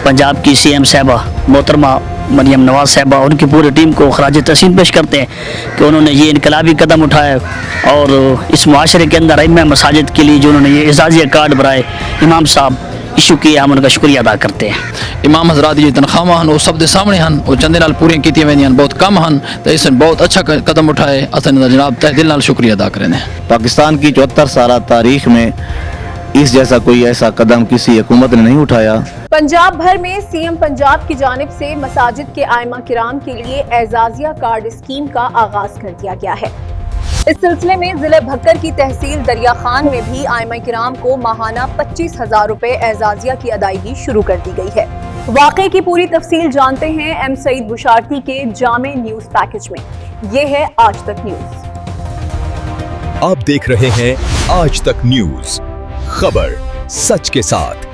पंजाब की CM साहबा मोहतरमा मरियम नवाज साहबा उनकी पूरी टीम को खराज तहसीन पेश करते हैं कि उन्होंने ये इनकलाबी कदम उठाया और इस मुआशरे के अंदर इमाम मसाजिद के लिए जो उन्होंने ये एजाज़िया कार्ड बनाए इमाम साहब इशू किए, हम उनका शुक्रिया अदा करते हैं। इमाम हजरात जी तनख्वाहां हैं वो सब दे सामने हैं, वो चंदे नाल पूरी की वेंदियां बहुत कम हैं, तो इसने बहुत अच्छा कदम उठाए, असन जनाब तह दिल नाल शुक्रिया अदा करें। पाकिस्तान की 74 साल तारीख में इस जैसा कोई ऐसा कदम किसी हुकूमत ने नहीं उठाया। पंजाब भर में CM पंजाब की जानिब से मसाजिद के आइमा किराम के लिए एजाजिया कार्ड स्कीम का आगाज कर दिया गया है। इस सिलसिले में जिले भक्कर की तहसील दरिया खान में भी आइमा किराम को माहाना 25,000 रुपए एजाजिया की अदायगी शुरू कर दी गई है। वाक़े की पूरी तफसील जानते हैं M सईद बुशारती के जामे न्यूज पैकेज में। ये है आज तक न्यूज। आप देख रहे हैं आज तक न्यूज, खबर सच के साथ।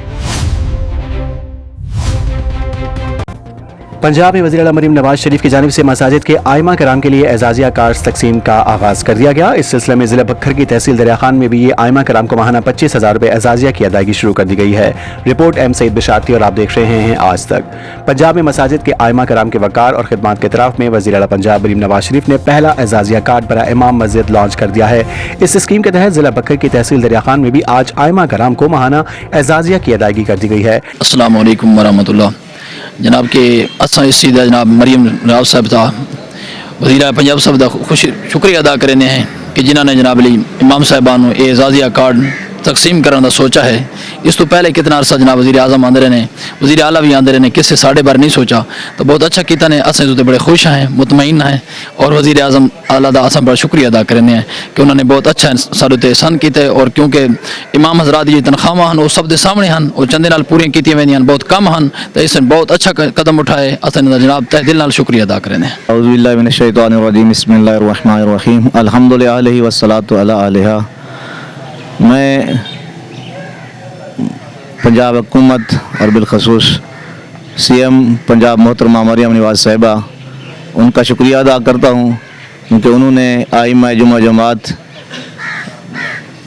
पंजाब में वज़ीर आला मरीम नवाज शरीफ की जानिब से मसाजिद के आइमा कराम के लिए एजाजिया कार्ड तकसीम का आगाज़ कर दिया गया। इस सिलसिले में ज़िला बखर की तहसील दरिया खान में भी ये आइमा कराम को माहाना 25,000 रुपए एजाजिया की अदायगी शुरू कर दी गई है। रिपोर्ट M सईद बुशारती और आप देख रहे हैं आज तक। पंजाब में मसाजिद के आइमा कराम के वकार और खिदमात के तरफ में वज़ीर आला पंजाब मरीम नवाज शरीफ ने पहला एजाजिया कार्ड बरा इमाम मस्जिद लॉन्च कर दिया है। इस स्कीम के तहत ज़िला बखर की तहसील दरिया खान में भी आज आइमा कराम को माहाना एजाजिया की अदायगी कर दी गई है। अस्सलाम वालेकुम वरहमतुल्लाह। जनाब के असा इस चीज़ जनाब मरियम नवाज साहब था वज़ीर पंजाब साहब का शुक्रिया अदा करने हैं कि जिन्होंने जनाब इमाम साहबान एजाजिया कार्ड तकसीम करने का सोचा है। इस तो पहले कितना अरसा जनाब वज़ीर आज़म आंदे रहे, वज़ीर आला भी आंदे रहे, किसी साढ़े बार नहीं सोचा, तो बहुत अच्छा किया ने। असें तो बड़े खुश हैं, मुतमईन हैं और वज़ीर आज़म आला का असा बड़ा शुक्रिया अदा करने हैं कि उन्होंने बहुत अच्छा सारे ते एहसान किया। और क्योंकि इमाम हजरात जी तनख्वाहां हैं वो सब दे सामने हैं, वो चंदे नाल पूरी की वेंदियां बहुत कम हैं, तो इसने बहुत अच्छा कदम उठाए, असन जनाब तह दिल नाल शुक्रिया अदा करें। औज़ु बिल्लाहि मिनश शैतानिर रजीम, बिस्मिल्लाहिर रहमानिर रहीम, अल्हम्दुलिल्लाहि वस्सलातु अला आलिहा। मैं पंजाब हुकूमत और बिलखसूस CM पंजाब मोहतरमा मरियम नवाज साहिबा उनका शुक्रिया अदा करता हूँ, क्योंकि उन्होंने आइमा जुमा जमात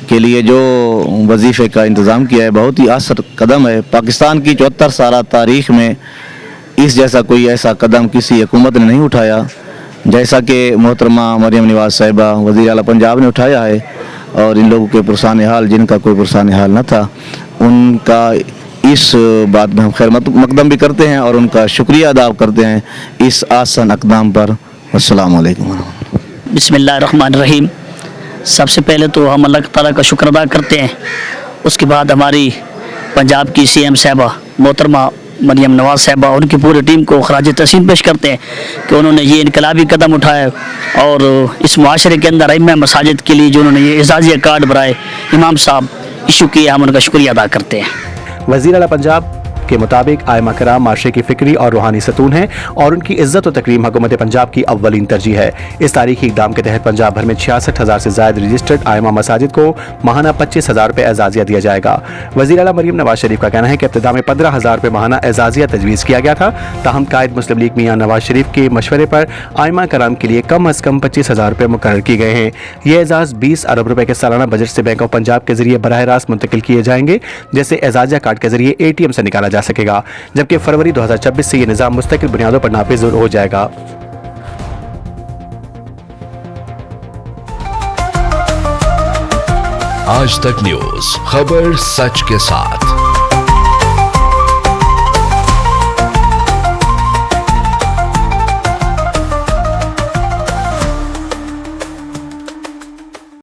के लिए जो वजीफ़े का इंतज़ाम किया है बहुत ही असर कदम है। पाकिस्तान की 74 साल तारीख में इस जैसा कोई ऐसा कदम किसी हुकूमत ने नहीं उठाया जैसा कि मोहतरमा मरियम नवाज साहिबा वज़ीर आला पंजाब ने उठाया है। और इन लोगों के पुरसान हाल, जिनका कोई पुरसान हाल न था, उनका इस बात में हम खैर मकदम भी करते हैं और उनका शुक्रिया अदा करते हैं इस आसान अक़दाम पर। अस्सलामु अलैकुम। बिस्मिल्लाहिर्रहमानिर्रहीम। सबसे पहले तो हम अल्लाह ताला का शुक्र अदा करते हैं, उसके बाद हमारी पंजाब की CM साहबा मोहतरमा मरियम नवाज साहबा उनकी पूरी टीम को खराज तहसीन पेश करते हैं कि उन्होंने ये इनकलाबी कदम उठाया और इस मुआशरे के अंदर इमाम मसाजिद के लिए जो उन्होंने ये एजाज़िया कार्ड बनाए इमाम साहब इशू किए, हम उनका शुक्रिया अदा करते हैं। वज़ीर आला पंजाब के मुताबिक आइमा कराम माशरे की फ़िक्री और रूहानी सतून हैं और उनकी इज़्ज़त और तकरीम हुकूमत पंजाब की अव्वलीन तरजीह है। इस तारीखी इक़दाम के तहत पंजाब भर में 66,000 से ज़ायद रजिस्टर्ड आइमा मसाजिद को माहाना 25,000 रुपये एजाज़िया दिया जाएगा। वज़ीर आला मरियम नवाज शरीफ का कहना है कि इब्तिदा में 15,000 रुपये माहाना एजाज़िया तजवीज़ किया गया था, ताहम कायद मुस्लिम लीग मियां नवाज शरीफ के मशवरे पर आइमा कराम के लिए कम अज़ कम 25,000 रुपये मुकर्रर किए गए हैं। ये एजाज़ 20 अरब रुपये के सालाना बजट से बैंक ऑफ पंजाब के जरिए बराह रास्त मुंतकिल किए जाएंगे, जैसे एजाज़िया कार्ड के जरिए ATM से निकाला जा सकेगा, जबकि फरवरी 2026 से ये निज़ाम मुस्तकिल बुनियादों पर नाफिज हो जाएगा। आज तक न्यूज, खबर सच के साथ।